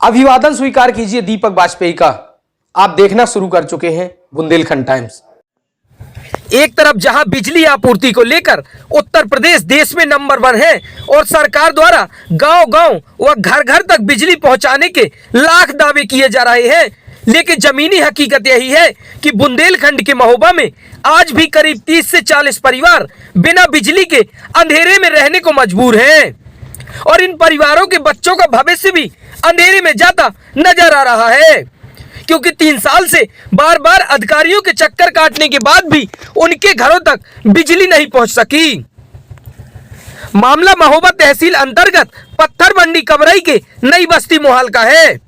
अभिवादन स्वीकार कीजिए दीपक वाजपेयी का। आप देखना शुरू कर चुके हैं बुंदेलखंड टाइम्स। एक तरफ जहां बिजली आपूर्ति को लेकर उत्तर प्रदेश देश में नंबर 1 है और सरकार द्वारा गांव-गांव व घर-घर तक बिजली पहुंचाने के लाख दावे किए जा रहे हैं, लेकिन जमीनी हकीकत यही है कि बुंदेलखंड के महोबा में आज भी करीब 30 से 40 परिवार बिना बिजली के अंधेरे में रहने को मजबूर हैं और इन परिवारों के बच्चों का भविष्य भी अंधेरे में जाता नजर आ रहा है, क्योंकि 3 साल से बार बार अधिकारियों के चक्कर काटने के बाद भी उनके घरों तक बिजली नहीं पहुंच सकी। मामला महोबा तहसील अंतर्गत पत्थर मंडी कमरई के नई बस्ती मोहाल का है,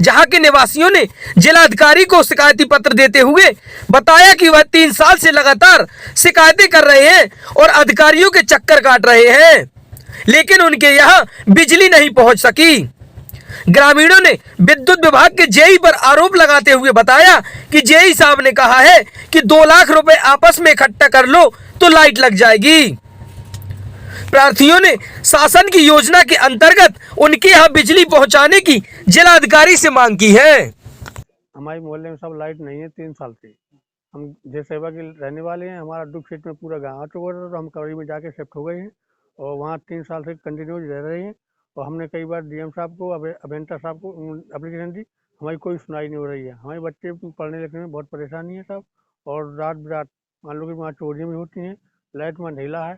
जहां के निवासियों ने जिलाधिकारी को शिकायती पत्र देते हुए बताया कि वह 3 साल से लगातार शिकायतें कर रहे हैं और अधिकारियों के चक्कर काट रहे हैं, लेकिन उनके यहां बिजली नहीं पहुंच सकी। ग्रामीणों ने विद्युत विभाग के जेई पर आरोप लगाते हुए बताया कि जेई साहब ने कहा है कि 2 लाख रुपए आपस में इकट्ठा कर लो तो लाइट लग जाएगी। प्रार्थियों ने शासन की योजना के अंतर्गत उनके यहाँ बिजली पहुंचाने की जिलाधिकारी से मांग की है। हमारे मोहल्ले में सब लाइट नहीं है 3 साल से। हम जय सेवा के रहने वाले हैं। हमारा दुख क्षेत्र में पूरा गाँव आ चुका है, तो हम कवरी में जाके शिफ्ट हो गए हैं और वहाँ 3 साल से कंटिन्यूज रह रहे हैं। और हमने कई बार डीएम साहब को, अभियंता साहब को एप्लीकेशन दी, हमारी कोई सुनाई नहीं हो रही है। हमारे बच्चे पढ़ने लिखने में बहुत परेशानी है साहब, और रात बिरात मान लो कि वहाँ चोरियाँ भी होती हैं, लाइट में अंधेला है,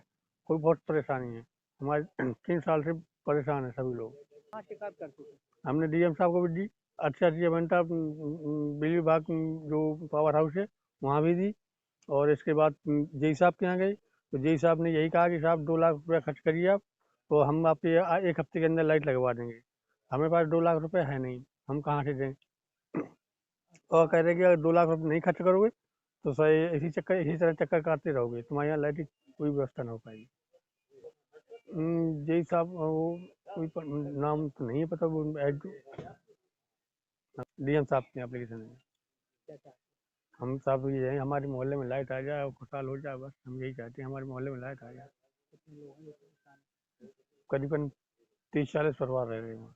कोई बहुत परेशानी है। हमारे 3 साल से परेशान है सभी लोग। शिकायत कर चुके, हमने डीएम साहब को भी दी, अच्छी अभियंता बिजली विभाग जो पावर हाउस है वहाँ भी दी, और इसके बाद जेई साहब के यहाँ गई, तो जेई साहब ने यही कहा कि साहब 2 लाख रुपया खर्च करिए आप, तो हम आपके 1 हफ्ते के अंदर लाइट लगवा देंगे। हमें पास 2 लाख रुपए है नहीं, हम कहाँ से दें। और कह रहे कि अगर 2 लाख रुपये नहीं खर्च करोगे तो सही इसी तरह चक्कर काटते रहोगे, तुम्हारे यहाँ लाइट की कोई व्यवस्था ना हो पाएगी। जेई साहब वो कोई नाम तो नहीं है पता, वो डीएम साहब के एप्लीकेशन है। हम साहब ये है, हमारे मोहल्ले में लाइट आ जाए और खुशहाल हो जाए, बस हम यही चाहते हैं, हमारे मोहल्ले में लाइट आ जाए। करीबन 30-40 परिवार रह रहे हैं।